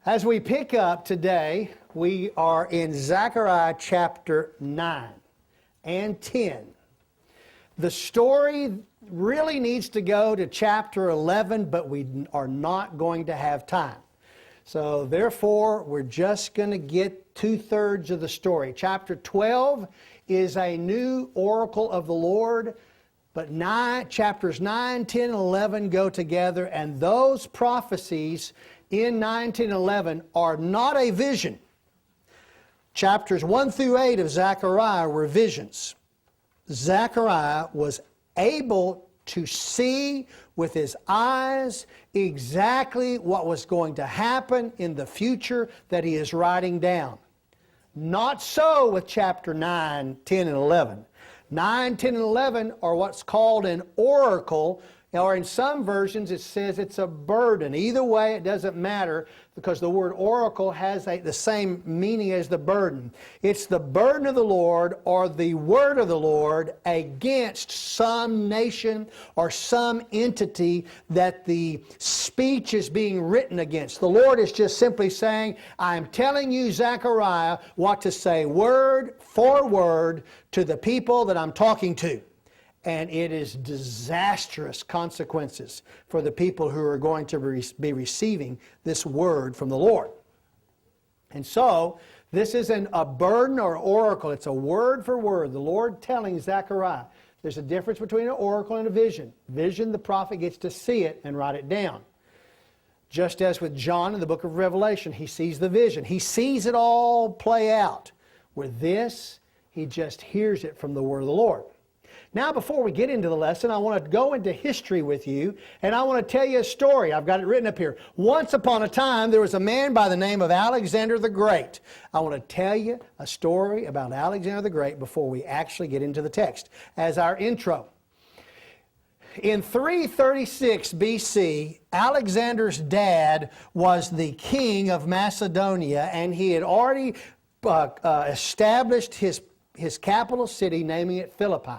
As we pick up today, we are in Zechariah chapter 9 and 10. The story really needs to go to chapter 11, but we are not going to have time. So therefore, we're just going to get 2/3 of the story. Chapter 12 is a new oracle of the Lord, but chapters 9, 10, and 11 go together, and those prophecies in 9, 10, and 11 are not a vision. Chapters 1 through 8 of Zechariah were visions. Zechariah was able to see with his eyes exactly what was going to happen in the future that he is writing down. Not so with chapter 9, 10, and 11. 9, 10, and 11 are what's called an oracle, or in some versions it says it's a burden. Either way, it doesn't matter, because the word oracle has the same meaning as the burden. It's the burden of the Lord, or the word of the Lord, against some nation or some entity that the speech is being written against. The Lord is just simply saying, I'm telling you, Zechariah, what to say word for word to the people that I'm talking to. And it is disastrous consequences for the people who are going to be receiving this word from the Lord. And so, this isn't a burden or oracle. It's a word for word. The Lord telling Zechariah. There's a difference between an oracle and a vision. Vision, the prophet gets to see it and write it down. Just as with John in the book of Revelation, he sees the vision. He sees it all play out. With this, he just hears it from the word of the Lord. Now, before we get into the lesson, I want to go into history with you, and I want to tell you a story. I've got it written up here. Once upon a time, there was a man by the name of Alexander the Great. I want to tell you a story about Alexander the Great before we actually get into the text as our intro. In 336 BC, Alexander's dad was the king of Macedonia, and he had already established his capital city, naming it Philippi.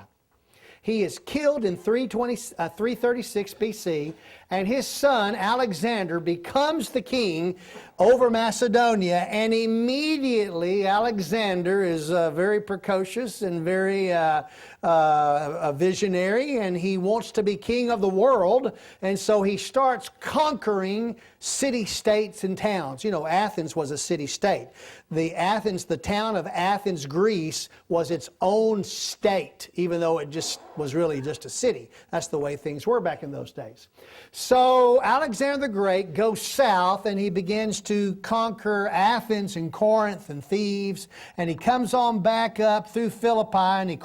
He is killed in 336 BC, and his son Alexander becomes the king over Macedonia, and immediately Alexander is very precocious and very visionary, and he wants to be king of the world, and so he starts conquering city-states and towns. You know, Athens was a city-state. The town of Athens, Greece, was its own state, even though it just was really just a city. That's the way things were back in those days. So Alexander the Great goes south, and he begins to conquer Athens and Corinth and Thebes, and he comes on back up through Philippi, and he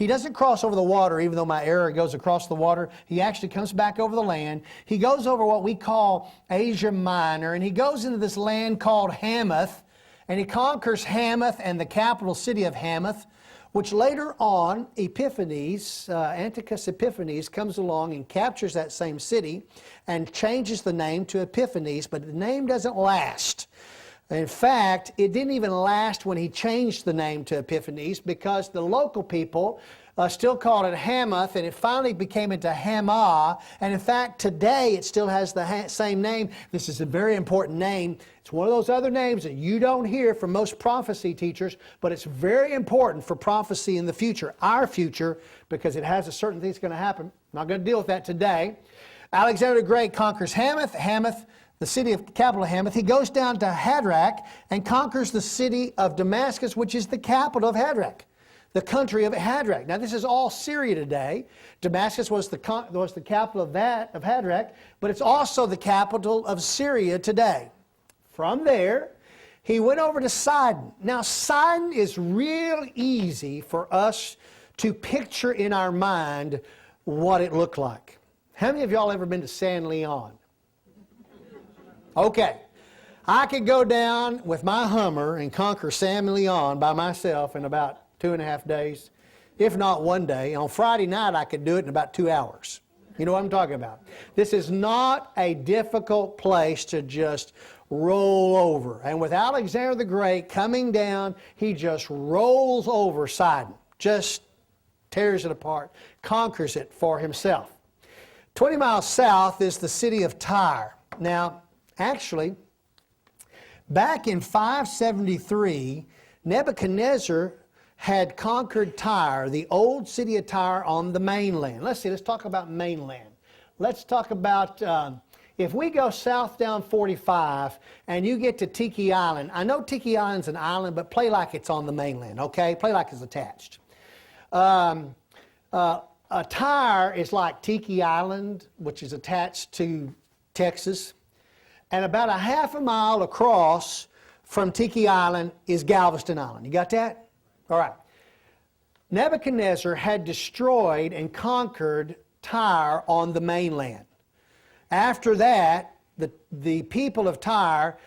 doesn't cross over the water, even though my arrow goes across the water. He actually comes back over the land. He goes over what we call Asia Minor, and he goes into this land called Hamath, and he conquers Hamath and the capital city of Hamath, which later on, Antiochus Epiphanes comes along and captures that same city and changes the name to Epiphanes, but the name doesn't last. In fact, it didn't even last when he changed the name to Epiphanes, because the local people still called it Hamath, and it finally became into Hamah, and in fact today it still has the same name. This is a very important name. It's one of those other names that you don't hear from most prophecy teachers, but it's very important for prophecy in the future, our future, because it has a certain thing that's going to happen. I'm not going to deal with that today. Alexander the Great conquers Hamath, the capital of Hamath. He goes down to Hadrach and conquers the city of Damascus, which is the capital of Hadrach, the country of Hadrach. Now, this is all Syria today. Damascus was the capital of Hadrach, but it's also the capital of Syria today. From there, he went over to Sidon. Now, Sidon is real easy for us to picture in our mind what it looked like. How many of y'all ever been to San Leon? Okay. I could go down with my Hummer and conquer San Leon by myself in about 2.5 days, if not one day. On Friday night, I could do it in about 2 hours. You know what I'm talking about. This is not a difficult place to just roll over. And with Alexander the Great coming down, he just rolls over Sidon, just tears it apart, conquers it for himself. 20 miles south is the city of Tyre. Now, actually, Back in 573, Nebuchadnezzar had conquered Tyre, the old city of Tyre on the mainland. Let's talk about mainland. Let's talk about, if we go south down 45 and you get to Tiki Island. I know Tiki Island's an island, but play like it's on the mainland, okay? Play like it's attached. Tyre is like Tiki Island, which is attached to Texas. And about a half a mile across from Tiki Island is Galveston Island. You got that? All right. Nebuchadnezzar had destroyed and conquered Tyre on the mainland. After that, the people of Tyre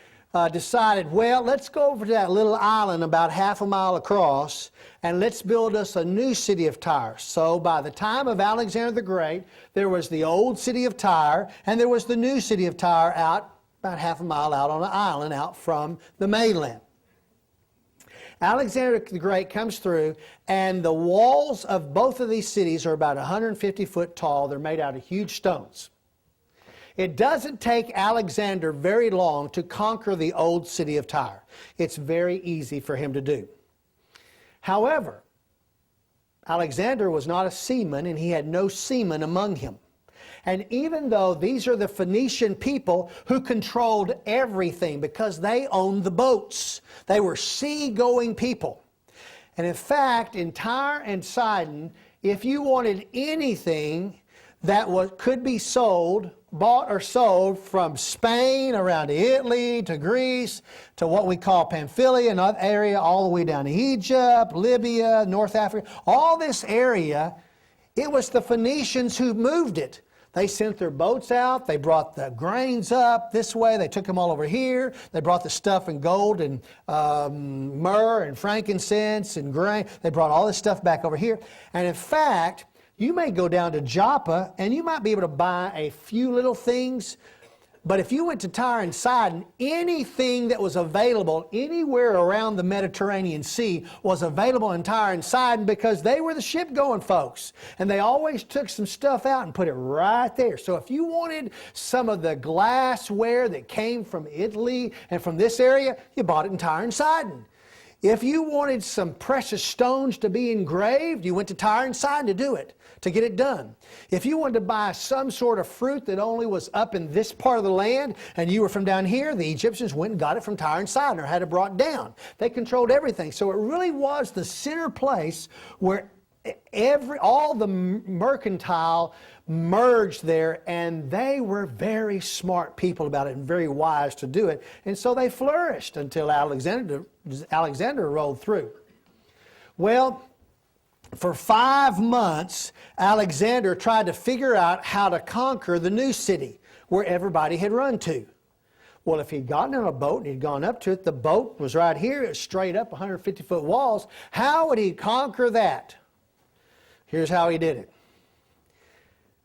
decided, well, let's go over to that little island about half a mile across and let's build us a new city of Tyre. So by the time of Alexander the Great, there was the old city of Tyre and there was the new city of Tyre out about half a mile out on an island out from the mainland. Alexander the Great comes through, and the walls of both of these cities are about 150 foot tall. They're made out of huge stones. It doesn't take Alexander very long to conquer the old city of Tyre. It's very easy for him to do. However, Alexander was not a seaman, and he had no seamen among him. And even though these are the Phoenician people who controlled everything because they owned the boats, they were sea-going people. And in fact, in Tyre and Sidon, if you wanted anything that could be sold, bought or sold from Spain around to Italy to Greece to what we call Pamphylia, another area all the way down to Egypt, Libya, North Africa, all this area, it was the Phoenicians who moved it. They sent their boats out. They brought the grains up this way. They took them all over here. They brought the stuff in gold and myrrh and frankincense and grain. They brought all this stuff back over here. And in fact, you may go down to Joppa and you might be able to buy a few little things. But if you went to Tyre and Sidon, anything that was available anywhere around the Mediterranean Sea was available in Tyre and Sidon because they were the ship-going folks. And they always took some stuff out and put it right there. So if you wanted some of the glassware that came from Italy and from this area, you bought it in Tyre and Sidon. If you wanted some precious stones to be engraved, you went to Tyre and Sidon to do it, to get it done. If you wanted to buy some sort of fruit that only was up in this part of the land and you were from down here, the Egyptians went and got it from Tyre and Sidon or had it brought down. They controlled everything. So it really was the center place where all the mercantile merged there, and they were very smart people about it and very wise to do it. And so they flourished until Alexander rolled through. Well, for 5 months, Alexander tried to figure out how to conquer the new city where everybody had run to. Well, if he'd gotten on a boat and he'd gone up to it, the boat was right here, it was straight up 150-foot walls. How would he conquer that? Here's how he did it.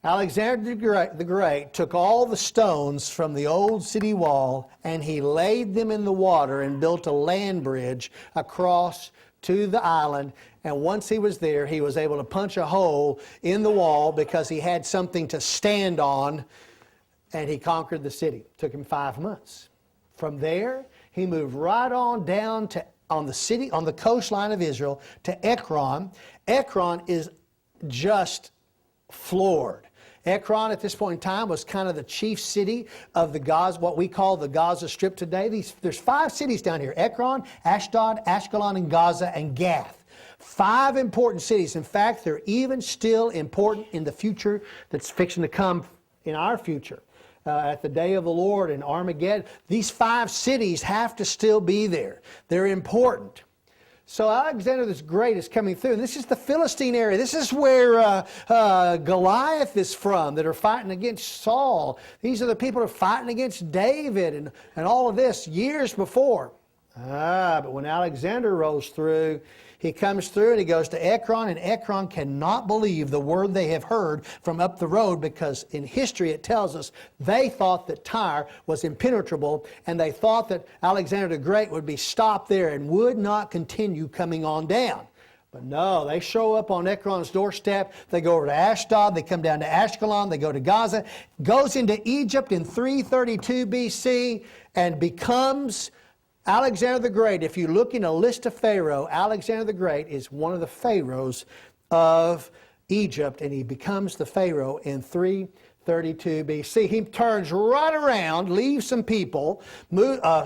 Alexander the Great took all the stones from the old city wall and he laid them in the water and built a land bridge across to the island. And once he was there, he was able to punch a hole in the wall because he had something to stand on, and he conquered the city. It took him 5 months. From there, he moved right on down to on the coastline of Israel to Ekron. Ekron is just floored. Ekron at this point in time was kind of the chief city of the Gaza, what we call the Gaza Strip today. There's 5 cities down here: Ekron, Ashdod, Ashkelon, and Gaza, and Gath. 5 important cities. In fact, they're even still important in the future that's fixing to come in our future. At the day of the Lord in Armageddon, these 5 cities have to still be there. They're important. So Alexander the Great is coming through, and this is the Philistine area. This is where Goliath is from, that are fighting against Saul. These are the people that are fighting against David and all of this years before. But when Alexander rolls through, he comes through and he goes to Ekron, and Ekron cannot believe the word they have heard from up the road, because in history it tells us they thought that Tyre was impenetrable, and they thought that Alexander the Great would be stopped there and would not continue coming on down. But no, they show up on Ekron's doorstep. They go over to Ashdod. They come down to Ashkelon. They go to Gaza. Goes into Egypt in 332 BC and becomes Alexander the Great, if you look in a list of Pharaoh, Alexander the Great is one of the pharaohs of Egypt, and he becomes the Pharaoh in 332 BC. He turns right around, leaves some people,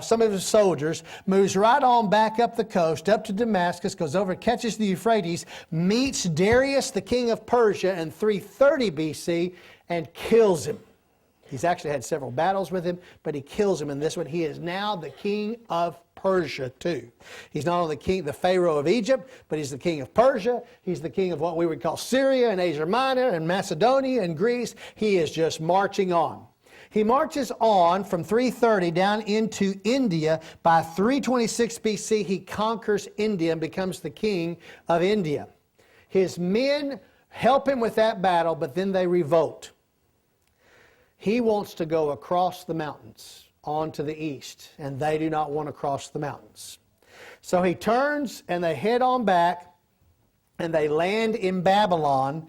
some of his soldiers, moves right on back up the coast, up to Damascus, goes over, catches the Euphrates, meets Darius, the king of Persia, in 330 BC, and kills him. He's actually had several battles with him, but he kills him in this one. He is now the king of Persia too. He's not only the Pharaoh of Egypt, but he's the king of Persia. He's the king of what we would call Syria and Asia Minor and Macedonia and Greece. He is just marching on. He marches on from 330 down into India. By 326 BC, he conquers India and becomes the king of India. His men help him with that battle, but then they revolt. He wants to go across the mountains on to the east, and they do not want to cross the mountains. So he turns, and they head on back, and they land in Babylon.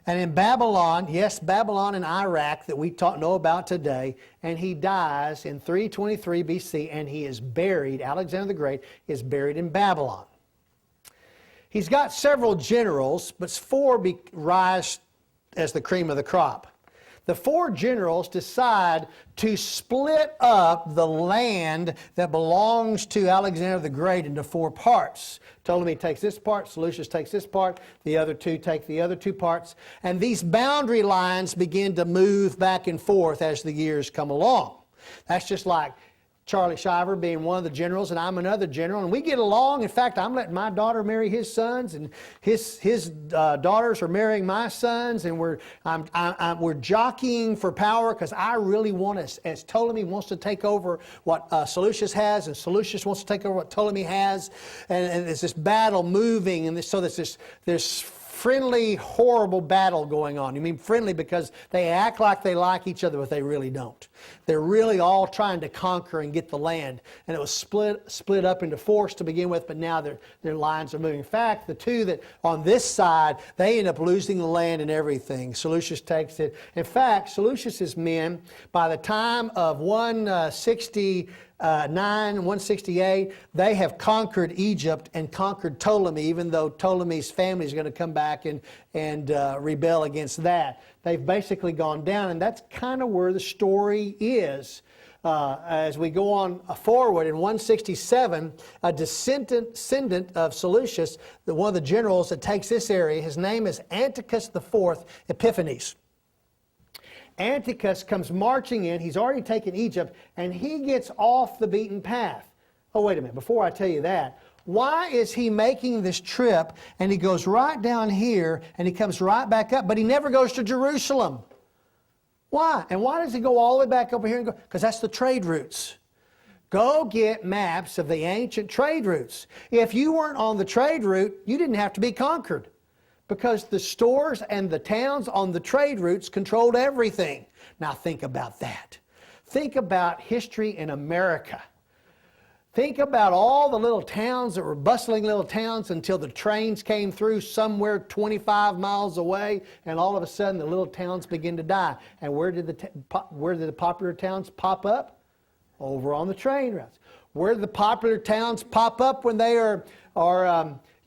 And in Babylon, yes, Babylon in Iraq that we know about today, and he dies in 323 BC, and he is buried, Alexander the Great is buried in Babylon. He's got several generals, but 4 rise as the cream of the crop. The 4 generals decide to split up the land that belongs to Alexander the Great into 4 parts. Ptolemy takes this part, Seleucus takes this part, the other 2 take the other 2 parts, and these boundary lines begin to move back and forth as the years come along. That's just like Charlie Shiver being one of the generals, and I'm another general, and we get along. In fact, I'm letting my daughter marry his sons, and his daughters are marrying my sons, and we're jockeying for power because I really want, as Ptolemy wants to take over what Seleucus has, and Seleucus wants to take over what Ptolemy has, and there's this battle moving, and so there's this friendly, horrible battle going on. You mean friendly because they act like they like each other, but they really don't. They're really all trying to conquer and get the land. And it was split up into 4 to begin with, but now their lines are moving. In fact, the 2 that on this side, they end up losing the land and everything. Seleucus takes it. In fact, Seleucus's men, by the time of 169, 168, they have conquered Egypt and conquered Ptolemy, even though Ptolemy's family is going to come back and rebel against that. They've basically gone down, and that's kind of where the story is. As we go on forward, in 167, a descendant of Seleucus, one of the generals that takes this area, his name is Antiochus IV Epiphanes. Antiochus comes marching in. He's already taken Egypt, and he gets off the beaten path. Oh, wait a minute. Before I tell you that, why is he making this trip, and he goes right down here, and he comes right back up, but he never goes to Jerusalem? Why? And why does he go all the way back over here and go? Because that's the trade routes. Go get maps of the ancient trade routes. If you weren't on the trade route, you didn't have to be conquered, because the stores and the towns on the trade routes controlled everything. Now think about that. Think about history in America. Think about all the little towns that were bustling little towns until the trains came through somewhere 25 miles away, and all of a sudden the little towns begin to die. And where did the popular towns pop up? Over on the train routes. Where did the popular towns pop up when they are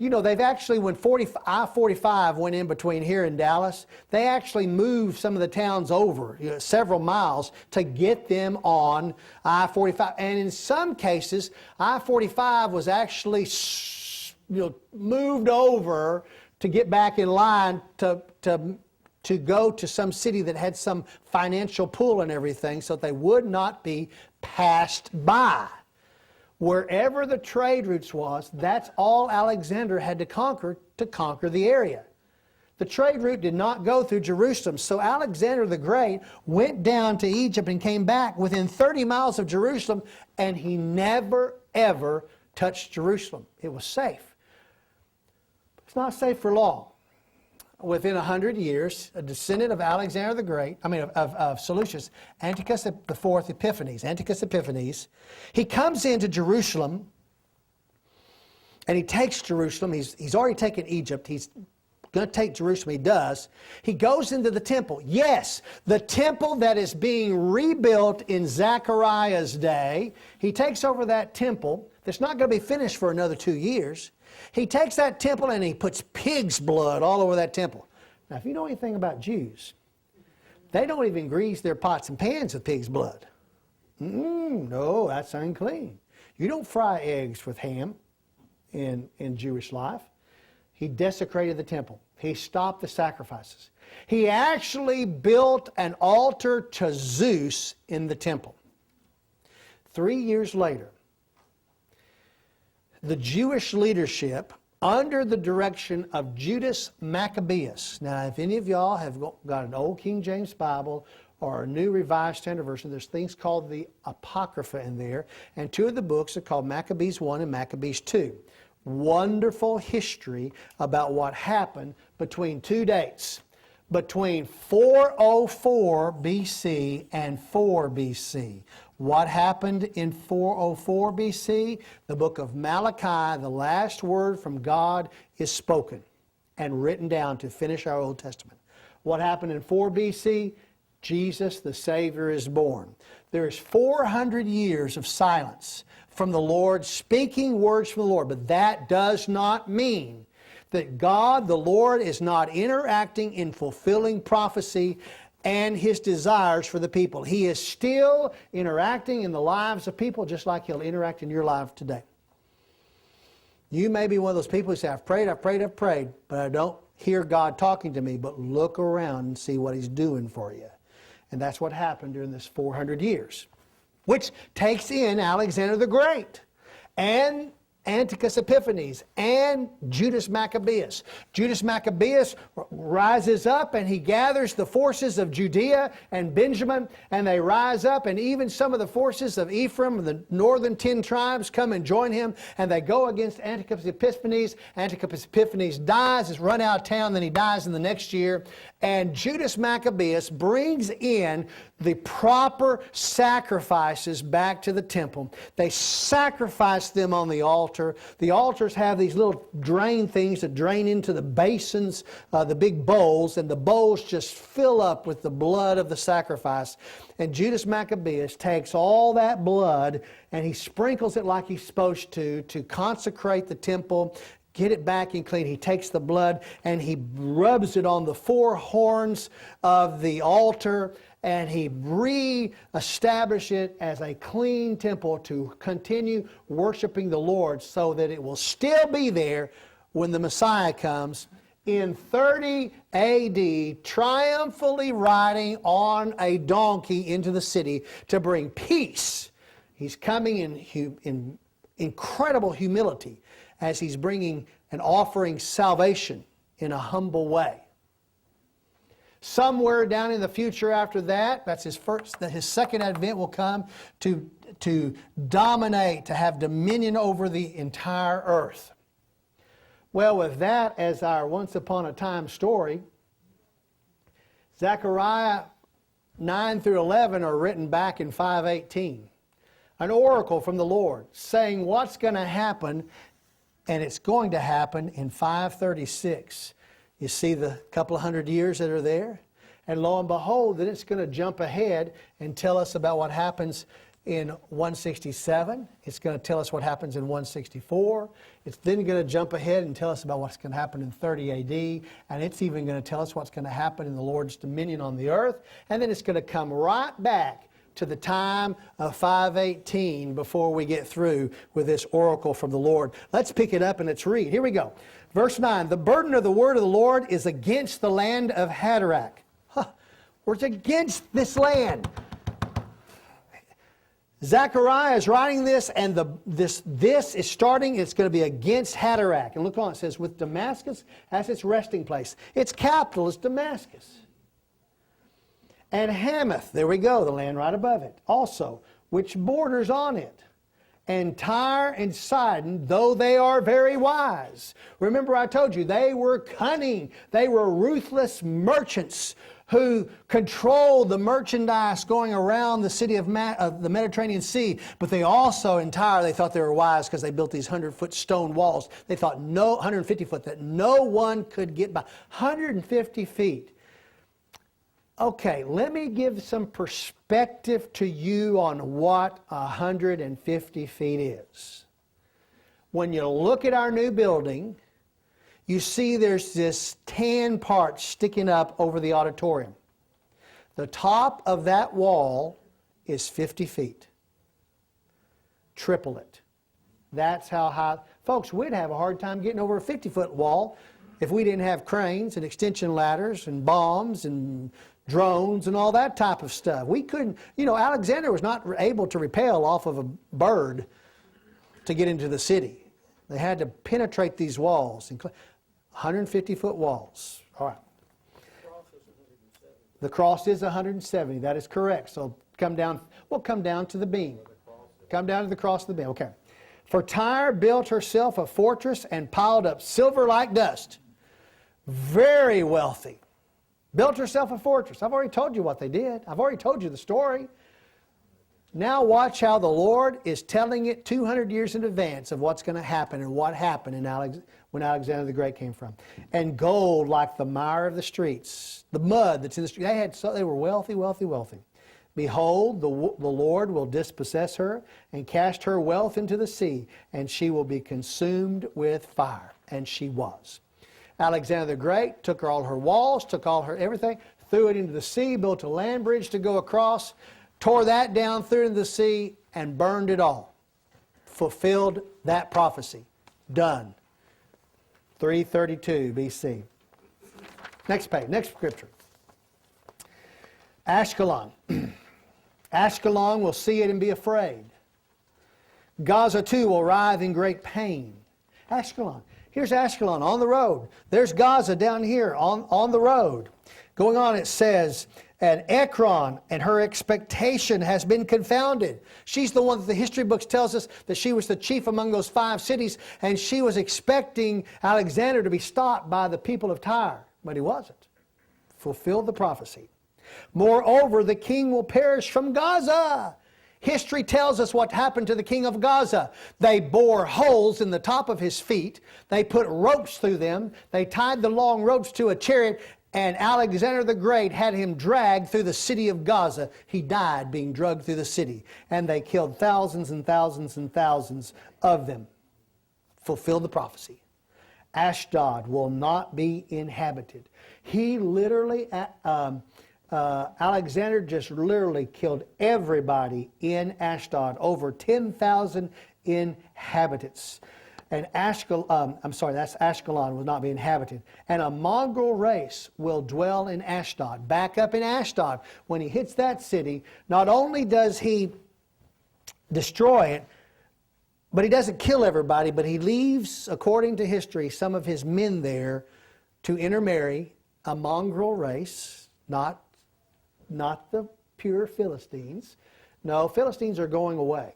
they've actually, when I-45 went in between here and Dallas, they actually moved some of the towns over several miles to get them on I-45. And in some cases, I-45 was actually moved over to get back in line to go to some city that had some financial pull and everything, so that they would not be passed by. Wherever the trade routes was, that's all Alexander had to conquer the area. The trade route did not go through Jerusalem. So Alexander the Great went down to Egypt and came back within 30 miles of Jerusalem, and he never, ever touched Jerusalem. It was safe. It's not safe for long. Within 100 years, a descendant of Alexander the Great, of Seleucus, Antiochus IV Epiphanes, he comes into Jerusalem, and he takes Jerusalem. He's already taken Egypt. He's going to take Jerusalem. He does. He goes into the temple. Yes, the temple that is being rebuilt in Zechariah's day. He takes over that temple that's not going to be finished for another 2 years. He takes that temple and he puts pig's blood all over that temple. Now, if you know anything about Jews, they don't even grease their pots and pans with pig's blood. No, that's unclean. You don't fry eggs with ham in Jewish life. He desecrated the temple. He stopped the sacrifices. He actually built an altar to Zeus in the temple. 3 years later, the Jewish leadership, under the direction of Judas Maccabeus. Now, if any of y'all have got an old King James Bible or a New Revised Standard Version, there's things called the Apocrypha in there, and 2 of the books are called Maccabees 1 and Maccabees 2. Wonderful history about what happened between 2 dates, between 404 BC and 4 BC. What happened in 404 BC? The book of Malachi, the last word from God, is spoken and written down to finish our Old Testament. What happened in 4 BC? Jesus the Savior is born. There is 400 years of silence from the Lord, speaking words from the Lord. But that does not mean that God, the Lord, is not interacting in fulfilling prophecy and His desires for the people. He is still interacting in the lives of people just like He'll interact in your life today. You may be one of those people who say, I've prayed, but I don't hear God talking to me. But look around and see what He's doing for you. And that's what happened during this 400 years, which takes in Alexander the Great and Antiochus Epiphanes and Judas Maccabeus. Judas Maccabeus rises up and he gathers the forces of Judea and Benjamin, and they rise up, and even some of the forces of Ephraim, the northern 10 tribes, come and join him, and they go against Antiochus Epiphanes. Antiochus Epiphanes dies, is run out of town, then he dies in the next year. And Judas Maccabeus brings in the proper sacrifices back to the temple. They sacrifice them on the altar. The altars have these little drain things that drain into the basins, the big bowls, and the bowls just fill up with the blood of the sacrifice. And Judas Maccabeus takes all that blood and he sprinkles it like he's supposed to consecrate the temple, get it back and clean. He takes the blood and he rubs it on the 4 horns of the altar, and he re-establishes it as a clean temple to continue worshiping the Lord, so that it will still be there when the Messiah comes in 30 AD, triumphantly riding on a donkey into the city to bring peace. He's coming in incredible humility as he's bringing and offering salvation in a humble way. Somewhere down in the future after that, that's his second advent will come to dominate, to have dominion over the entire earth. Well, with that as our once upon a time story, Zechariah 9 through 11 are written back in 518. An oracle from the Lord saying what's going to happen, and it's going to happen in 536. You see the couple of hundred years that are there? And lo and behold, then it's going to jump ahead and tell us about what happens in 167. It's going to tell us what happens in 164. It's then going to jump ahead and tell us about what's going to happen in 30 AD. And it's even going to tell us what's going to happen in the Lord's dominion on the earth. And then it's going to come right back to the time of 518 before we get through with this oracle from the Lord. Let's pick it up and let's read. Here we go. Verse 9, the burden of the word of the Lord is against the land of Hadrach. It's against this land. Zechariah is writing this, and this is starting, it's going to be against Hadrach. And look on, it says, with Damascus as its resting place. Its capital is Damascus. And Hamath, there we go, the land right above it, also, which borders on it. And Tyre and Sidon, though they are very wise. Remember I told you, they were cunning. They were ruthless merchants who controlled the merchandise going around the city of the Mediterranean Sea. But they also they thought they were wise because they built these 100-foot stone walls. They thought 150 foot, that no one could get by. 150 feet. Okay, let me give some perspective to you on what 150 feet is. When you look at our new building, you see there's this tan part sticking up over the auditorium. The top of that wall is 50 feet. Triple it. That's how high. Folks, we'd have a hard time getting over a 50-foot wall if we didn't have cranes and extension ladders and bombs and drones and all that type of stuff. We couldn't, Alexander was not able to rappel off of a bird to get into the city. They had to penetrate these walls, 150-foot walls. All right. The cross is 170. That is correct. So we'll come down to the beam. Come down to the cross of the beam. Okay. For Tyre built herself a fortress and piled up silver like dust. Very wealthy. Built herself a fortress. I've already told you what they did. I've already told you the story. Now watch how the Lord is telling it 200 years in advance of what's going to happen and what happened when Alexander the Great came from. And gold like the mire of the streets, the mud that's in the street. They were wealthy, wealthy, wealthy. Behold, the Lord will dispossess her and cast her wealth into the sea, and she will be consumed with fire. And she was. Alexander the Great took all her walls, took all her everything, threw it into the sea, built a land bridge to go across, tore that down, threw it into the sea, and burned it all. Fulfilled that prophecy. Done. 332 BC. Next page, next scripture. Ashkelon. Ashkelon will see it and be afraid. Gaza too will writhe in great pain. Ashkelon. Here's Ashkelon on the road. There's Gaza down here on the road. Going on it says, and Ekron and her expectation has been confounded. She's the one that the history books tells us that she was the chief among those 5 cities, and she was expecting Alexander to be stopped by the people of Tyre, but he wasn't. Fulfilled the prophecy. Moreover, the king will perish from Gaza. History tells us what happened to the king of Gaza. They bore holes in the top of his feet. They put ropes through them. They tied the long ropes to a chariot, and Alexander the Great had him dragged through the city of Gaza. He died being dragged through the city. And they killed thousands and thousands and thousands of them. Fulfilled the prophecy. Ashdod will not be inhabited. He literally... Alexander just literally killed everybody in Ashdod, over 10,000 inhabitants. And that's Ashkelon will not be inhabited. And a mongrel race will dwell in Ashdod. Back up in Ashdod, when he hits that city, not only does he destroy it, but he doesn't kill everybody, but he leaves, according to history, some of his men there to intermarry a mongrel race, not the pure Philistines. No, Philistines are going away.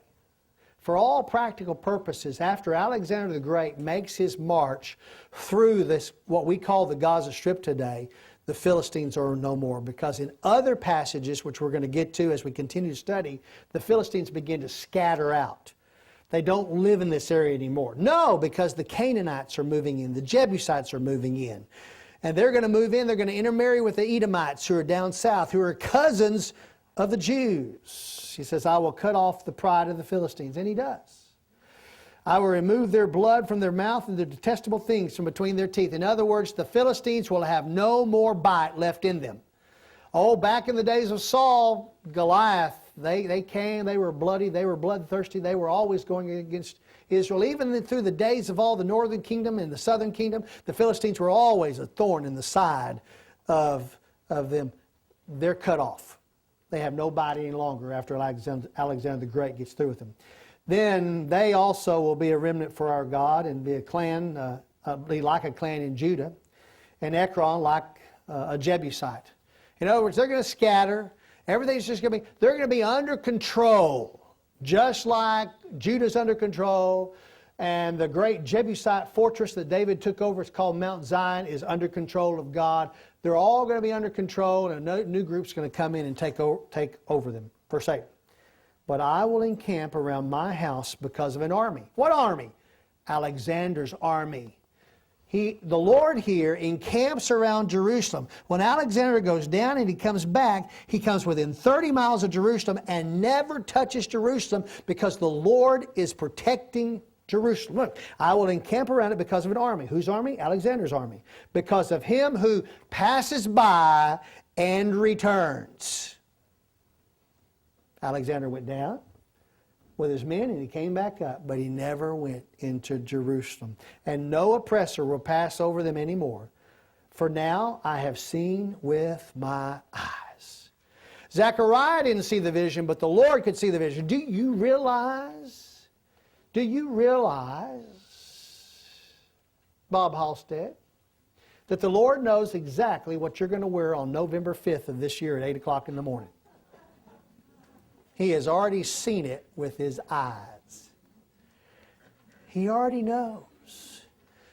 For all practical purposes, after Alexander the Great makes his march through this, what we call the Gaza Strip today, the Philistines are no more. Because in other passages, which we're going to get to as we continue to study, the Philistines begin to scatter out. They don't live in this area anymore. No, because the Canaanites are moving in. The Jebusites are moving in. And they're going to move in. They're going to intermarry with the Edomites who are down south, who are cousins of the Jews. He says, I will cut off the pride of the Philistines. And he does. I will remove their blood from their mouth and their detestable things from between their teeth. In other words, the Philistines will have no more bite left in them. Oh, back in the days of Saul, Goliath, they came, they were bloody, they were bloodthirsty, they were always going against Israel. Even through the days of all the northern kingdom and the southern kingdom, the Philistines were always a thorn in the side of them. They're cut off. They have no bite any longer after Alexander the Great gets through with them. Then they also will be a remnant for our God and be a clan, be like a clan in Judah, and Ekron like a Jebusite. In other words, they're going to scatter. Everything's just going to be, they're going to be under control. Just like Judah's under control, And the great Jebusite fortress that David took over, it's called Mount Zion, is under control of God. They're all going to be under control, and a new group's going to come in and take over them. Verse 8. But I will encamp around my house because of an army. What army? Alexander's army. The Lord here encamps around Jerusalem. When Alexander goes down and he comes back, he comes within 30 miles of Jerusalem and never touches Jerusalem because the Lord is protecting Jerusalem. Look, I will encamp around it because of an army. Whose army? Alexander's army. Because of him who passes by and returns. Alexander went down with his men and he came back up, but he never went into Jerusalem. And no oppressor will pass over them anymore. For now I have seen with my eyes. Zechariah didn't see the vision, but the Lord could see the vision. Do you realize, Bob Halstead, that the Lord knows exactly what you're going to wear on November 5th of this year at 8 o'clock in the morning? He has already seen it with his eyes. He already knows.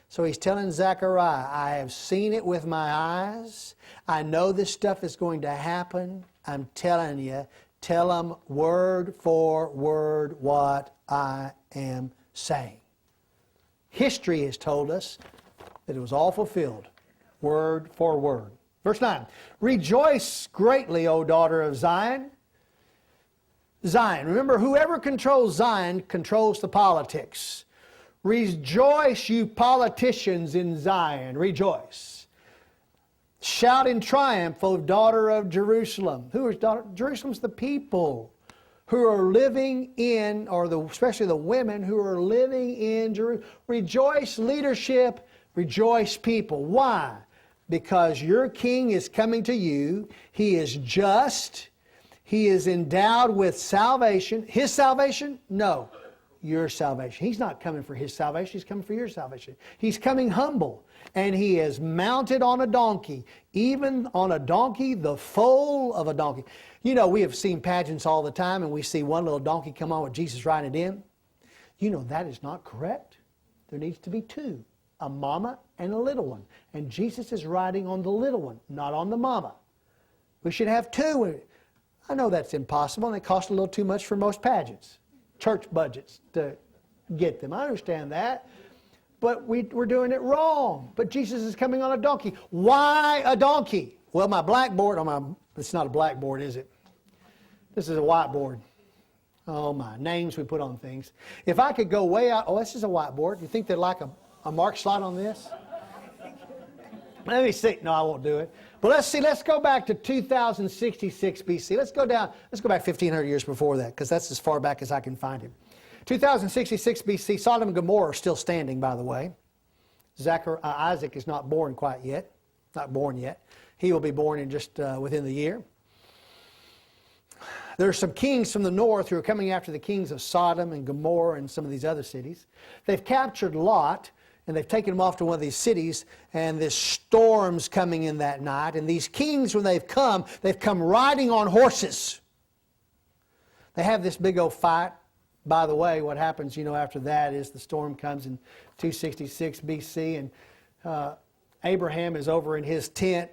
So he's telling Zechariah, I have seen it with my eyes. I know this stuff is going to happen. I'm telling you, tell him word for word what I am saying. History has told us that it was all fulfilled, word for word. Verse 9, rejoice greatly, O daughter of Zion. Zion. Remember, whoever controls Zion controls the politics. Rejoice, you politicians in Zion. Rejoice. Shout in triumph, O daughter of Jerusalem. Who is daughter? Jerusalem's the people who are living in, or especially the women who are living in Jerusalem. Rejoice, leadership. Rejoice, people. Why? Because your king is coming to you. He is just. He is endowed with salvation. His salvation? No. Your salvation. He's not coming for his salvation. He's coming for your salvation. He's coming humble. And he is mounted on a donkey. Even on a donkey, the foal of a donkey. You know, we have seen pageants all the time and we see one little donkey come on with Jesus riding it in. You know, that is not correct. There needs to be two. A mama and a little one. And Jesus is riding on the little one, not on the mama. We should have two. I know that's impossible, and it costs a little too much for most pageants, church budgets to get them. I understand that, but we're doing it wrong. But Jesus is coming on a donkey. Why a donkey? Well, my blackboard, it's not a blackboard, is it? This is a whiteboard. Oh my, names we put on things. If I could go way out, this is a whiteboard. You think they'd like a mark slot on this? Let me see. No, I won't do it. But let's go back to 2066 BC. Let's go back 1,500 years before that, because that's as far back as I can find it. 2066 BC, Sodom and Gomorrah are still standing, by the way. Isaac is not born yet. He will be born in just within the year. There are some kings from the north who are coming after the kings of Sodom and Gomorrah and some of these other cities. They've captured Lot, and they've taken him off to one of these cities, and this storm's coming in that night. And these kings, when they've come riding on horses. They have this big old fight. By the way, what happens, after that is the storm comes in 266 BC, and Abraham is over in his tent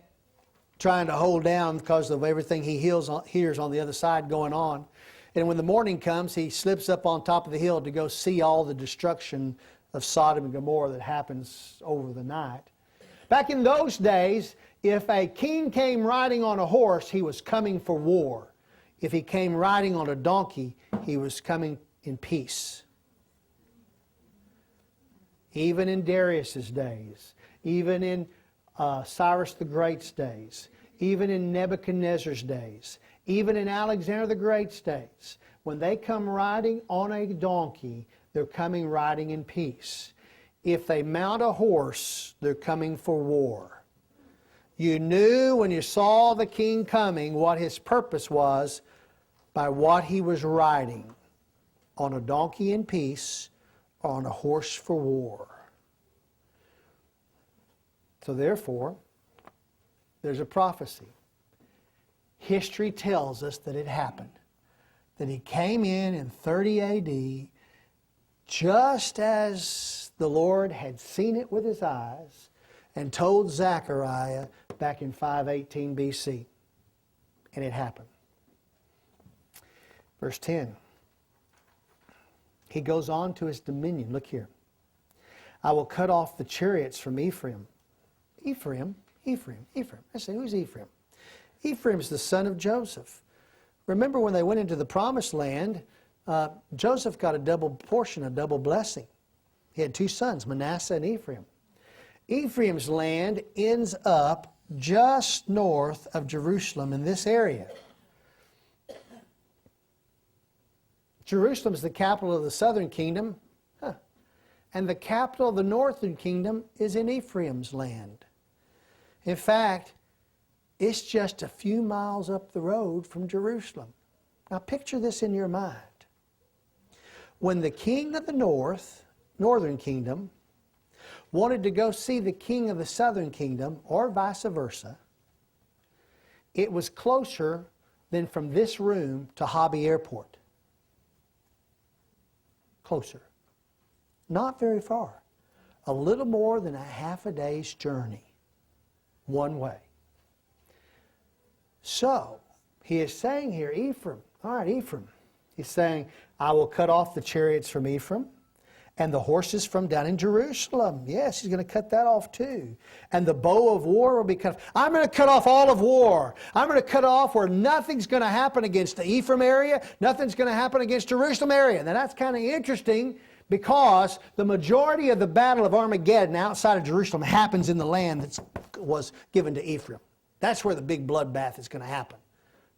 trying to hold down because of everything he hears on the other side going on. And when the morning comes, he slips up on top of the hill to go see all the destruction of Sodom and Gomorrah that happens over the night. Back in those days, if a king came riding on a horse, he was coming for war. If he came riding on a donkey, he was coming in peace. Even in Darius's days, even in Cyrus the Great's days, even in Nebuchadnezzar's days, even in Alexander the Great's days, when they come riding on a donkey, they're coming riding in peace. If they mount a horse, they're coming for war. You knew when you saw the king coming what his purpose was by what he was riding, on a donkey in peace or on a horse for war. So therefore, there's a prophecy. History tells us that it happened. That he came in 30 AD, just as the Lord had seen it with his eyes and told Zechariah back in 518 BC. And it happened. Verse 10. He goes on to his dominion. Look here. I will cut off the chariots from Ephraim. Ephraim. I say, who's Ephraim? Ephraim's the son of Joseph. Remember when they went into the promised land, Joseph got a double portion, a double blessing. He had two sons, Manasseh and Ephraim. Ephraim's land ends up just north of Jerusalem in this area. Jerusalem is the capital of the southern kingdom, and the capital of the northern kingdom is in Ephraim's land. In fact, it's just a few miles up the road from Jerusalem. Now picture this in your mind. When the king of the northern kingdom, wanted to go see the king of the southern kingdom, or vice versa, it was closer than from this room to Hobby Airport. Closer. Not very far. A little more than a half a day's journey. One way. So, he is saying here, Ephraim. All right, Ephraim. He's saying, I will cut off the chariots from Ephraim and the horses from down in Jerusalem. Yes, he's going to cut that off too. And the bow of war will be cut off. I'm going to cut off all of war. I'm going to cut off where nothing's going to happen against the Ephraim area. Nothing's going to happen against Jerusalem area. Now that's kind of interesting because the majority of the battle of Armageddon outside of Jerusalem happens in the land that was given to Ephraim. That's where the big bloodbath is going to happen.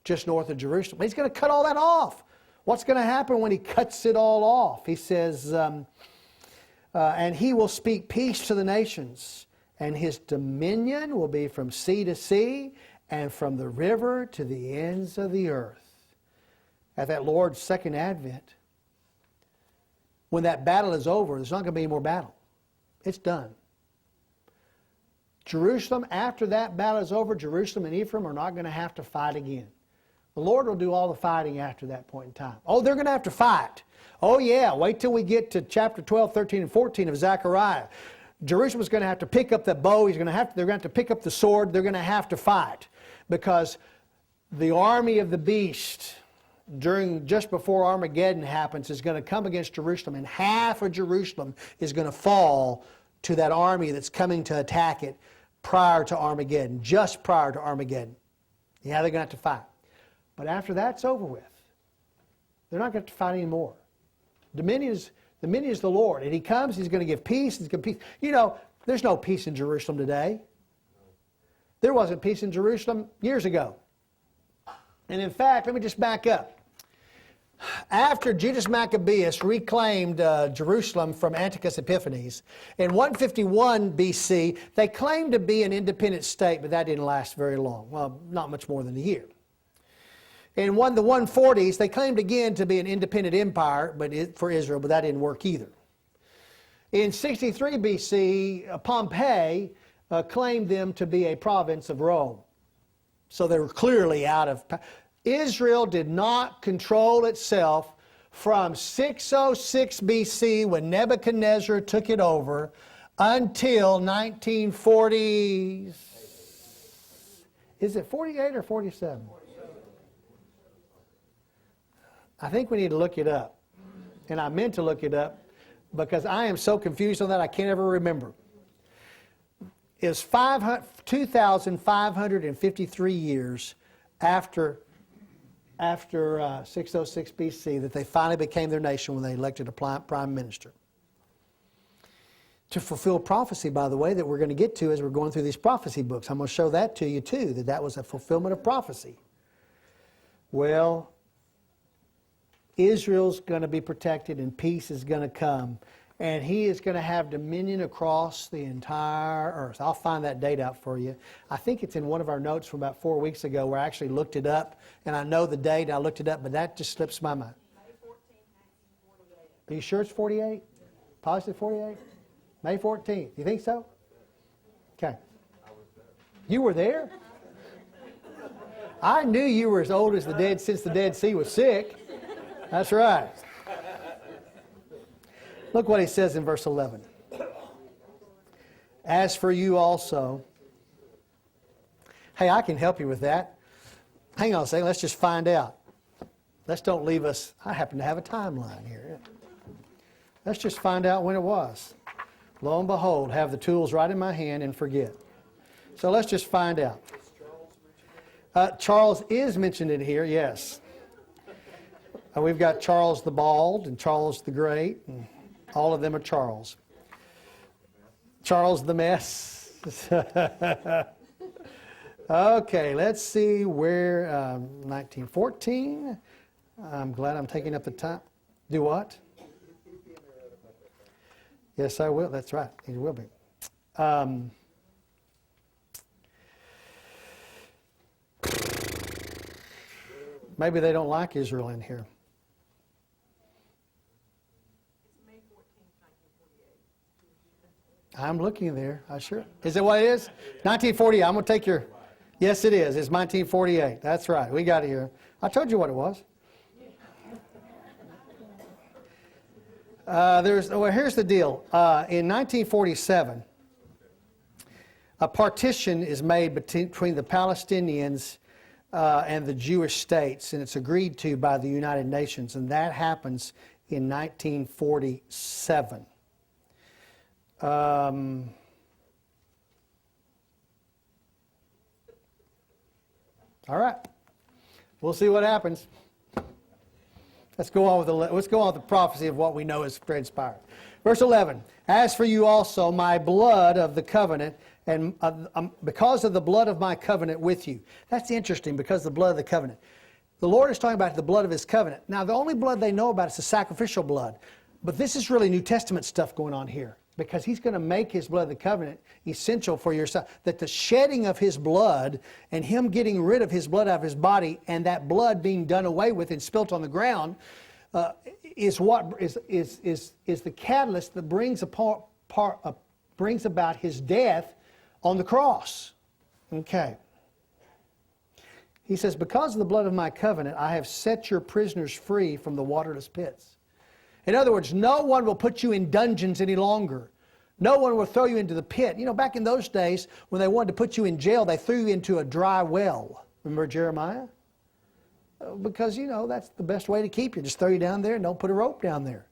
Just north of Jerusalem. He's going to cut all that off. What's going to happen when he cuts it all off? He says, and he will speak peace to the nations, and his dominion will be from sea to sea, and from the river to the ends of the earth. At that Lord's second advent, when that battle is over, there's not going to be any more battle. It's done. Jerusalem, after that battle is over, Jerusalem and Ephraim are not going to have to fight again. The Lord will do all the fighting after that point in time. Oh, they're going to have to fight. Oh, yeah, wait till we get to chapter 12, 13, and 14 of Zechariah. Jerusalem's going to have to pick up the bow. They're going to have to pick up the sword. They're going to have to fight because the army of the beast, just before Armageddon happens, is going to come against Jerusalem, and half of Jerusalem is going to fall to that army that's coming to attack it prior to Armageddon, just prior to Armageddon. Yeah, they're going to have to fight. But after that's over with, they're not going to have to fight anymore. Dominion is the Lord, and he comes, he's going to give peace. He's going to peace. You know, there's no peace in Jerusalem today. There wasn't peace in Jerusalem years ago. And in fact, let me just back up. After Judas Maccabeus reclaimed Jerusalem from Antiochus Epiphanes, in 151 BC, they claimed to be an independent state, but that didn't last very long. Well, not much more than a year. In the 140s, they claimed again to be an independent empire for Israel, but that didn't work either. In 63 BC, Pompey claimed them to be a province of Rome. So they were clearly out of power. Israel did not control itself from 606 BC when Nebuchadnezzar took it over until 1940. Is it 48 or 47? I think we need to look it up. And I meant to look it up because I am so confused on that I can't ever remember. It's 2,553 years after 606 BC that they finally became their nation when they elected a prime minister. To fulfill prophecy, by the way, that we're going to get to as we're going through these prophecy books. I'm going to show that to you too, that was a fulfillment of prophecy. Well, Israel's going to be protected and peace is going to come. And he is going to have dominion across the entire earth. I'll find that date out for you. I think it's in one of our notes from about 4 weeks ago where I actually looked it up. And I know the date, I looked it up, but that just slips my mind. May 14, 1948. Are you sure it's 48? Positive 48? May 14th. You think so? Okay. You were there? I knew you were as old as the dead since the Dead Sea was sick. That's right. Look what he says in verse 11. As for you also. Hey, I can help you with that. Hang on a second. Let's just find out. Let's don't leave us. I happen to have a timeline here. Let's just find out when it was. Lo and behold, have the tools right in my hand and forget. So let's just find out. Charles is mentioned in here, yes. We've got Charles the Bald and Charles the Great, and all of them are Charles. Charles the Mess. Okay, let's see where, 1914. I'm glad I'm taking up the time. Do what? Yes, I will. That's right. He will be. Maybe they don't like Israel in here. It's May 14th, 1948. I'm looking there. I sure. Is that what it is? 1948. I'm going to take your... Yes, it is. It's 1948. That's right. We got it here. I told you what it was. Here's the deal. In 1947, a partition is made between the Palestinians and the Jewish states, and it's agreed to by the United Nations, and that happens in 1947. All right, we'll see what happens. Let's go on with the prophecy of what we know is transpired. Verse 11, as for you also, my blood of the covenant, and because of the blood of my covenant with you. That's interesting, because of the blood of the covenant. The Lord is talking about the blood of his covenant. Now, the only blood they know about is the sacrificial blood. But this is really New Testament stuff going on here, because he's going to make his blood of the covenant essential for your son. That the shedding of his blood and him getting rid of his blood out of his body, and that blood being done away with and spilt on the ground, is the catalyst that brings about his death on the cross. Okay. He says, because of the blood of my covenant, I have set your prisoners free from the waterless pits. In other words, no one will put you in dungeons any longer. No one will throw you into the pit. You know, back in those days, when they wanted to put you in jail, they threw you into a dry well. Remember Jeremiah? Because, you know, that's the best way to keep you. Just throw you down there and don't put a rope down there.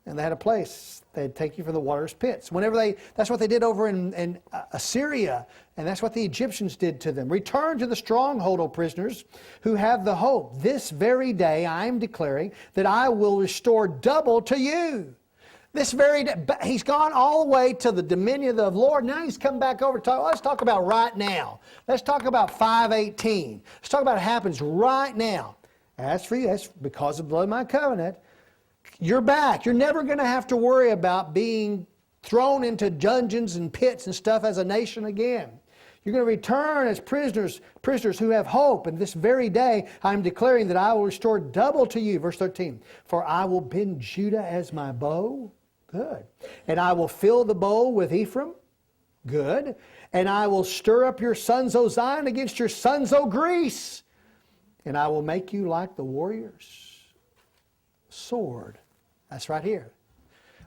And they had a place. They'd take you from the water's pits. That's what they did over in Assyria. And that's what the Egyptians did to them. Return to the stronghold, O prisoners, who have the hope. This very day I am declaring that I will restore double to you. This very day, he's gone all the way to the dominion of the Lord. Now he's come back over to talk. Let's talk about right now. Let's talk about 5:18. Let's talk about what happens right now. As for you, that's because of the blood of my covenant. You're back. You're never going to have to worry about being thrown into dungeons and pits and stuff as a nation again. You're going to return as prisoners who have hope. And this very day, I'm declaring that I will restore double to you. Verse 13. For I will bend Judah as my bow. Good. And I will fill the bow with Ephraim. Good. And I will stir up your sons, O Zion, against your sons, O Greece. And I will make you like the warrior's sword. That's right here.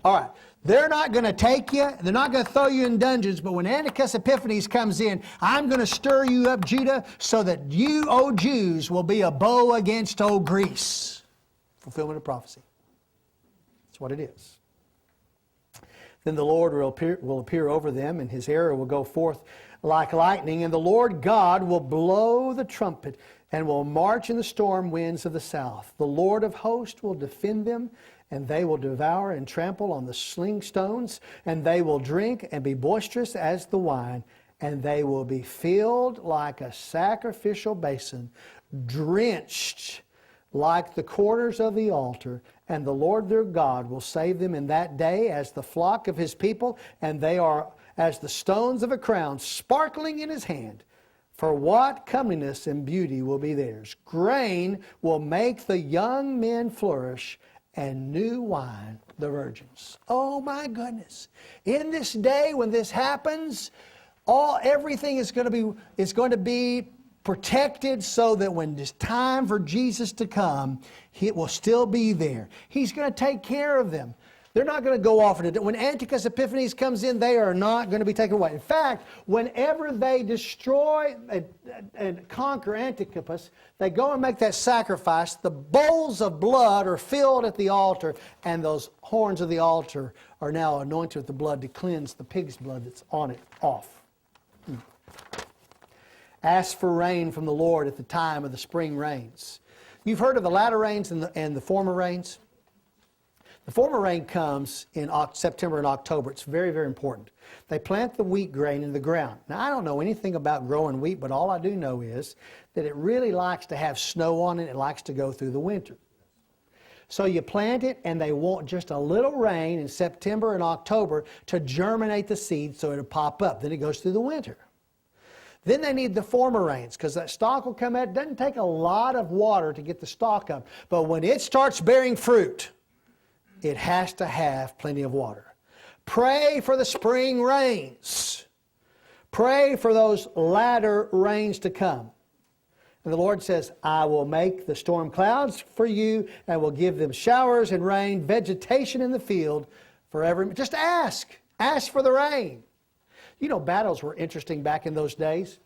All right. They're not going to take you. They're not going to throw you in dungeons. But when Antiochus Epiphanes comes in, I'm going to stir you up, Judah, so that you, O Jews, will be a bow against, O Greece. Fulfillment of prophecy. That's what it is. Then the Lord will appear over them, and his arrow will go forth like lightning. And the Lord God will blow the trumpet and will march in the storm winds of the south. The Lord of hosts will defend them, and they will devour and trample on the sling stones, and they will drink and be boisterous as the wine, and they will be filled like a sacrificial basin, drenched like the corners of the altar. And the Lord their God will save them in that day as the flock of his people, and they are as the stones of a crown sparkling in his hand. For what comeliness and beauty will be theirs. Grain will make the young men flourish, and new wine the virgins. Oh my goodness. In this day when this happens, everything is going to be protected, so that when it's time for Jesus to come, it will still be there. He's going to take care of them. They're not going to go off into... When Antiochus Epiphanes comes in, they are not going to be taken away. In fact, whenever they destroy and conquer Antiochus, they go and make that sacrifice. The bowls of blood are filled at the altar, and those horns of the altar are now anointed with the blood to cleanse the pig's blood that's on it off. Ask for rain from the Lord at the time of the spring rains. You've heard of the latter rains and the former rains? The former rain comes in September and October. It's very, very important. They plant the wheat grain in the ground. Now, I don't know anything about growing wheat, but all I do know is that it really likes to have snow on it. It likes to go through the winter. So you plant it, and they want just a little rain in September and October to germinate the seed so it'll pop up. Then it goes through the winter. Then they need the former rains, because that stalk will come out. It doesn't take a lot of water to get the stalk up. But when it starts bearing fruit, it has to have plenty of water. Pray for the spring rains. Pray for those latter rains to come. And the Lord says, I will make the storm clouds for you, and will give them showers and rain, vegetation in the field forever. Just ask. Ask for the rain. You know, battles were interesting back in those days.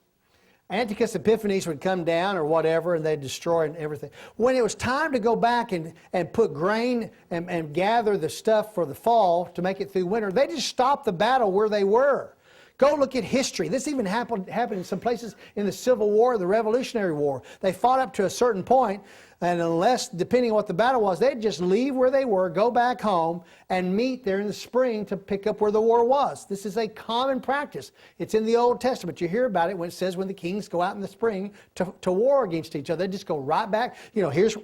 Antiochus Epiphanes would come down or whatever, and they'd destroy everything. When it was time to go back and put grain and gather the stuff for the fall to make it through winter, they just stopped the battle where they were. Go look at history. This even happened in some places in the Civil War, the Revolutionary War. They fought up to a certain point, and unless, depending on what the battle was, they'd just leave where they were, go back home, and meet there in the spring to pick up where the war was. This is a common practice. It's in the Old Testament. You hear about it when it says when the kings go out in the spring to war against each other. They just go right back. You know, here's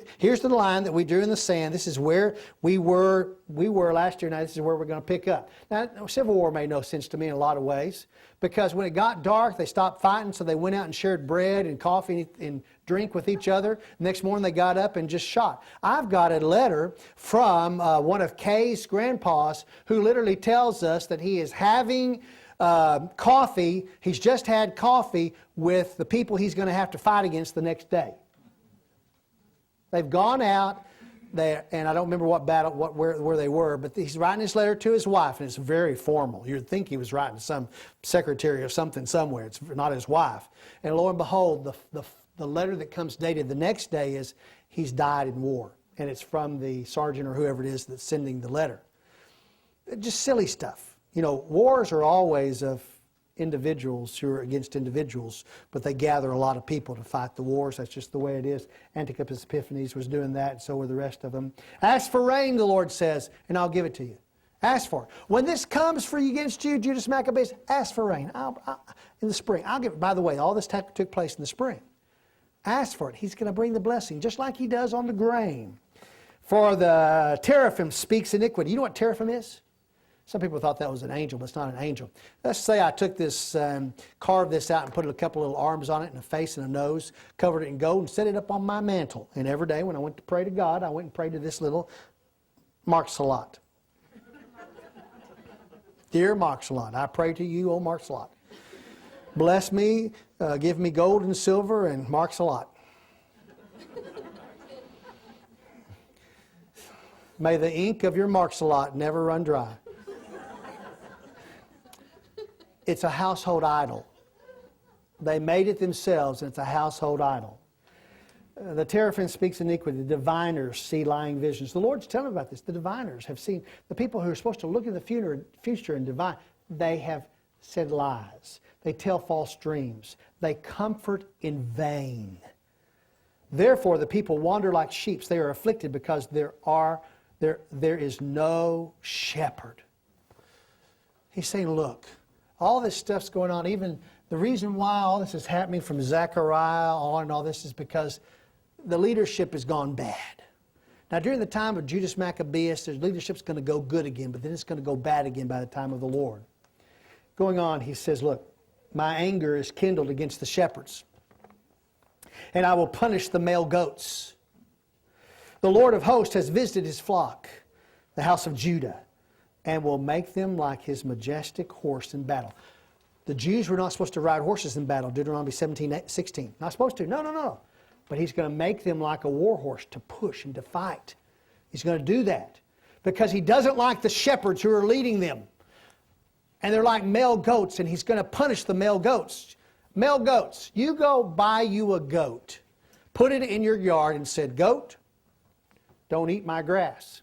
the line that we drew in the sand. This is where we were last year. Now this is where we're going to pick up. Now, Civil War made no sense to me in a lot of ways, because when it got dark, they stopped fighting, so they went out and shared bread and coffee and drink with each other. Next morning they got up and just shot. I've got a letter from one of Kay's grandpas who literally tells us that he is having coffee. He's just had coffee with the people he's going to have to fight against the next day. They've gone out there, and I don't remember what battle, where they were, but he's writing this letter to his wife, and it's very formal. You'd think he was writing to some secretary or something somewhere. It's not his wife. And lo and behold, the letter that comes dated the next day is he's died in war. And it's from the sergeant or whoever it is that's sending the letter. Just silly stuff. You know, wars are always of individuals who are against individuals, but they gather a lot of people to fight the wars. That's just the way it is. Antiochus Epiphanes was doing that, and so were the rest of them. Ask for rain, the Lord says, and I'll give it to you. Ask for it. When this comes for you against you, Judas Maccabeus, ask for rain. In the spring. I'll give it. By the way, all this took place in the spring. Ask for it. He's going to bring the blessing, just like he does on the grain. For the teraphim speaks iniquity. You know what teraphim is? Some people thought that was an angel, but it's not an angel. Let's say I took this, carved this out and put a couple little arms on it and a face and a nose, covered it in gold and set it up on my mantle. And every day when I went to pray to God, I went and prayed to this little Mark Salat. Dear Mark Salat, I pray to you, O Mark Salat. Bless me, give me gold and silver, and Mark Salat. May the ink of your Mark Salat never run dry. It's a household idol. They made it themselves, and it's a household idol. The teraphim speaks iniquity. The diviners see lying visions. The Lord's telling about this. The diviners have seen, the people who are supposed to look in the future and divine, they have said lies. They tell false dreams. They comfort in vain. Therefore, the people wander like sheep. They are afflicted because there is no shepherd. He's saying, look, all this stuff's going on. Even the reason why all this is happening from Zechariah on and all this is because the leadership has gone bad. Now, during the time of Judas Maccabeus, the leadership's going to go good again, but then it's going to go bad again by the time of the Lord. Going on, he says, look, my anger is kindled against the shepherds, and I will punish the male goats. The Lord of hosts has visited his flock, the house of Judah, and will make them like his majestic horse in battle. The Jews were not supposed to ride horses in battle, Deuteronomy 17:16. Not supposed to, no. But he's going to make them like a war horse to push and to fight. He's going to do that. because he doesn't like the shepherds who are leading them. And they're like male goats, and he's going to punish the male goats. Male goats, you go buy you a goat, put it in your yard and said, "Goat, don't eat my grass.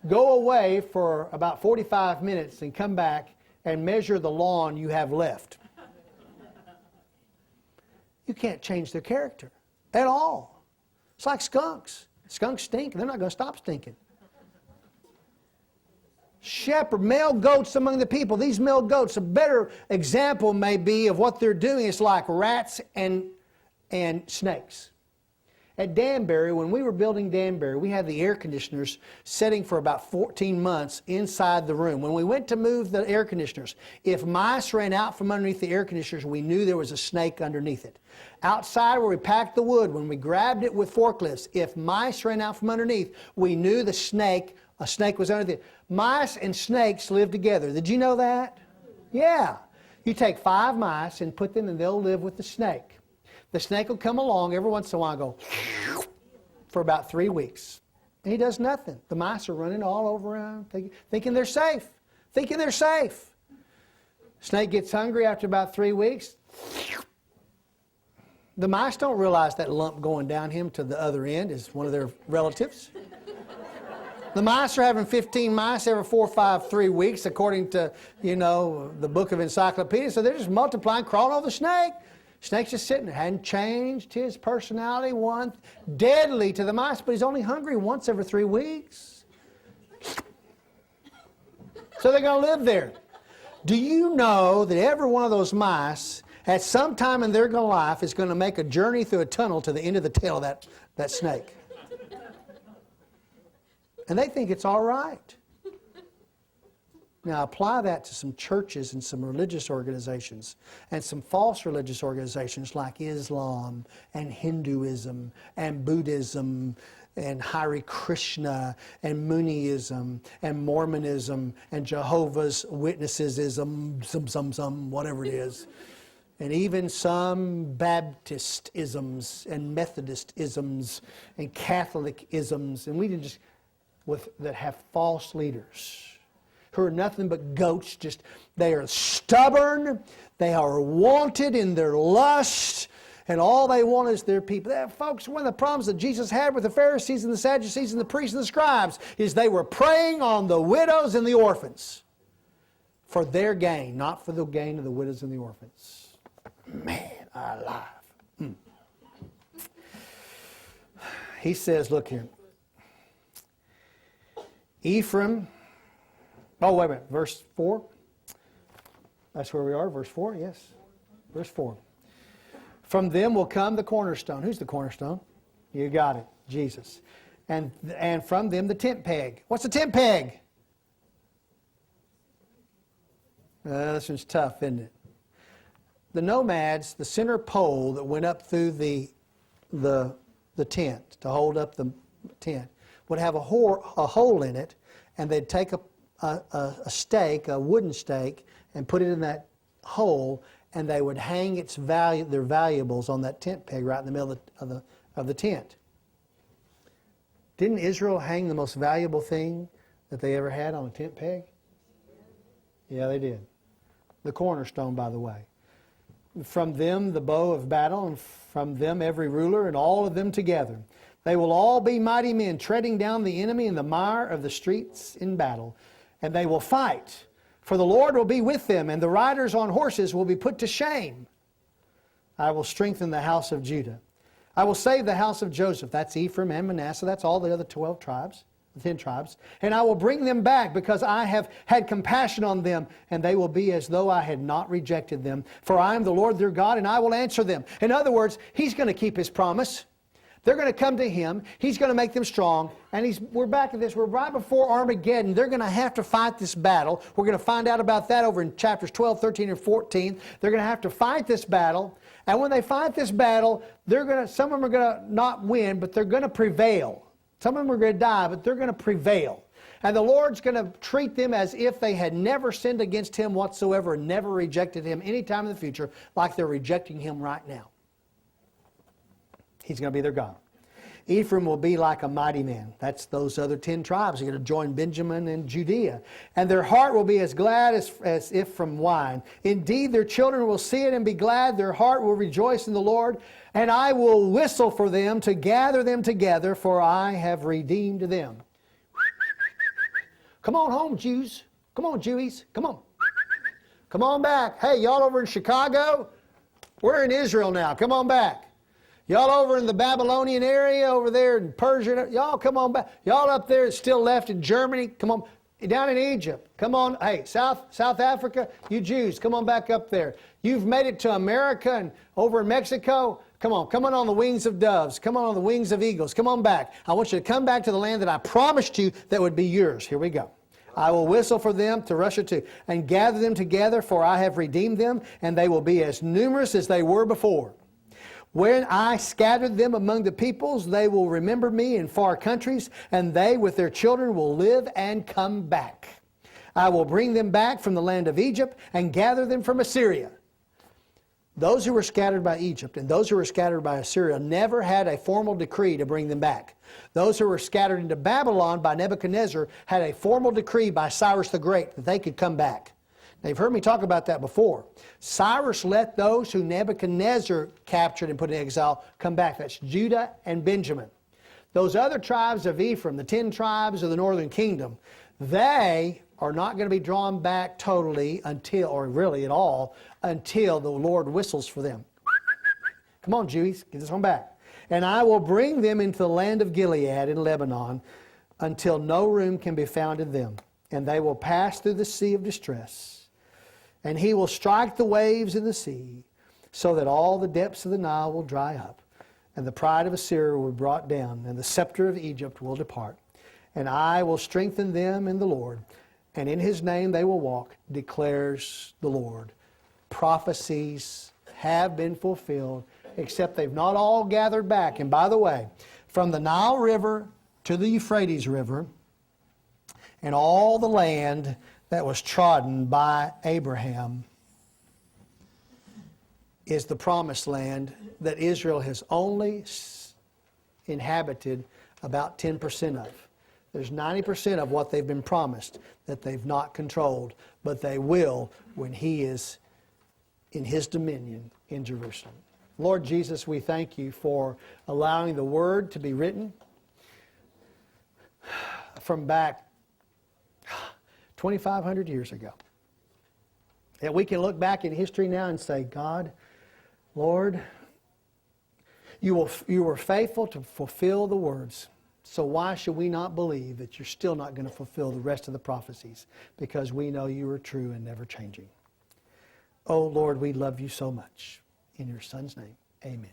Go away for about 45 minutes and come back and measure the lawn you have left." You can't change their character at all. It's like skunks. Skunks stink, and they're not going to stop stinking. Shepherd, male goats among the people. These male goats, a better example may be of what they're doing. It's like rats and snakes. At Danbury, when we were building Danbury, we had the air conditioners setting for about 14 months inside the room. When we went to move the air conditioners, if mice ran out from underneath the air conditioners, we knew there was a snake underneath it. Outside where we packed the wood, when we grabbed it with forklifts, if mice ran out from underneath, we knew a snake was underneath it. Mice and snakes live together. Did you know that? Yeah. You take 5 mice and put them and they'll live with the snake. The snake will come along every once in a while and go for about 3 weeks. And he does nothing. The mice are running all over around thinking they're safe. Thinking they're safe. Snake gets hungry after about 3 weeks. The mice don't realize that lump going down him to the other end is one of their relatives. The mice are having 15 mice every 4, 5, 3 weeks, according to, the book of encyclopedia. So they're just multiplying, crawling over the snake. Snake's just sitting there. Hadn't changed his personality one. Deadly to the mice, but he's only hungry once every 3 weeks. So they're going to live there. Do you know that every one of those mice, at some time in their life, is going to make a journey through a tunnel to the end of the tail of that snake? And they think it's all right. Now apply that to some churches and some religious organizations and some false religious organizations like Islam and Hinduism and Buddhism and Hare Krishna and Mooniism and Mormonism and Jehovah's Witnessesism, whatever it is. And even some Baptist-isms and Methodist-isms and Catholic-isms. And we can just... that have false leaders who are nothing but goats. They are stubborn, they are wanted in their lust, and all they want is their people. Folks, one of the problems that Jesus had with the Pharisees and the Sadducees and the priests and the scribes is they were preying on the widows and the orphans for their gain, not for the gain of the widows and the orphans. Man alive. He says, look here. Ephraim, wait a minute, verse 4. That's where we are, verse 4, yes. Verse 4. From them will come the cornerstone. Who's the cornerstone? You got it, Jesus. And from them the tent peg. What's a tent peg? This one's tough, isn't it? The nomads, the center pole that went up through the tent to hold up the tent, would have a hole in it, and they'd take a stake, a wooden stake, and put it in that hole, and they would hang their valuables on that tent peg right in the middle of the tent. Didn't Israel hang the most valuable thing that they ever had on a tent peg? Yeah, they did. The cornerstone, by the way. From them the bow of battle, and from them every ruler, and all of them together. They will all be mighty men, treading down the enemy in the mire of the streets in battle. And they will fight, for the Lord will be with them, and the riders on horses will be put to shame. I will strengthen the house of Judah. I will save the house of Joseph. That's Ephraim and Manasseh. That's all the other 12 tribes, the 10 tribes. And I will bring them back, because I have had compassion on them, and they will be as though I had not rejected them. For I am the Lord their God, and I will answer them. In other words, He's going to keep His promise. They're going to come to Him. He's going to make them strong. And we're back at this. We're right before Armageddon. They're going to have to fight this battle. We're going to find out about that over in chapters 12, 13, and 14. They're going to have to fight this battle. And when they fight this battle, some of them are going to not win, but they're going to prevail. Some of them are going to die, but they're going to prevail. And the Lord's going to treat them as if they had never sinned against Him whatsoever and never rejected Him any time in the future, like they're rejecting Him right now. He's going to be their God. Ephraim will be like a mighty man. That's those other 10 tribes are going to join Benjamin and Judea. And their heart will be as glad as if from wine. Indeed, their children will see it and be glad. Their heart will rejoice in the Lord. And I will whistle for them to gather them together, for I have redeemed them. Come on home, Jews. Come on, Jewies. Come on. Come on back. Hey, y'all over in Chicago? We're in Israel now. Come on back. Y'all over in the Babylonian area, over there in Persia, y'all come on back. Y'all up there still left in Germany, come on. Down in Egypt, come on. Hey, South Africa, you Jews, come on back up there. You've made it to America and over in Mexico, come on the wings of doves. Come on the wings of eagles. Come on back. I want you to come back to the land that I promised you that would be yours. Here we go. I will whistle for them to Russia too, and gather them together, for I have redeemed them, and they will be as numerous as they were before. When I scattered them among the peoples, they will remember me in far countries, and they with their children will live and come back. I will bring them back from the land of Egypt and gather them from Assyria. Those who were scattered by Egypt and those who were scattered by Assyria never had a formal decree to bring them back. Those who were scattered into Babylon by Nebuchadnezzar had a formal decree by Cyrus the Great that they could come back. Now, you've heard me talk about that before. Cyrus let those who Nebuchadnezzar captured and put in exile come back. That's Judah and Benjamin. Those other tribes of Ephraim, the 10 tribes of the northern kingdom, they are not going to be drawn back totally until, or really at all, until the Lord whistles for them. Come on, Jews, get this one back. And I will bring them into the land of Gilead in Lebanon until no room can be found in them. And they will pass through the sea of distress. And he will strike the waves in the sea, so that all the depths of the Nile will dry up. And the pride of Assyria will be brought down, and the scepter of Egypt will depart. And I will strengthen them in the Lord, and in his name they will walk, declares the Lord. Prophecies have been fulfilled, except they've not all gathered back. And by the way, from the Nile River to the Euphrates River, and all the land that was trodden by Abraham is the promised land that Israel has only inhabited about 10% of. There's 90% of what they've been promised that they've not controlled, but they will when he is in his dominion in Jerusalem. Lord Jesus, we thank you for allowing the word to be written from back 2,500 years ago. That we can look back in history now and say, God, Lord, you were faithful to fulfill the words. So why should we not believe that you're still not going to fulfill the rest of the prophecies? Because we know you are true and never changing. Oh, Lord, we love you so much. In your Son's name, amen.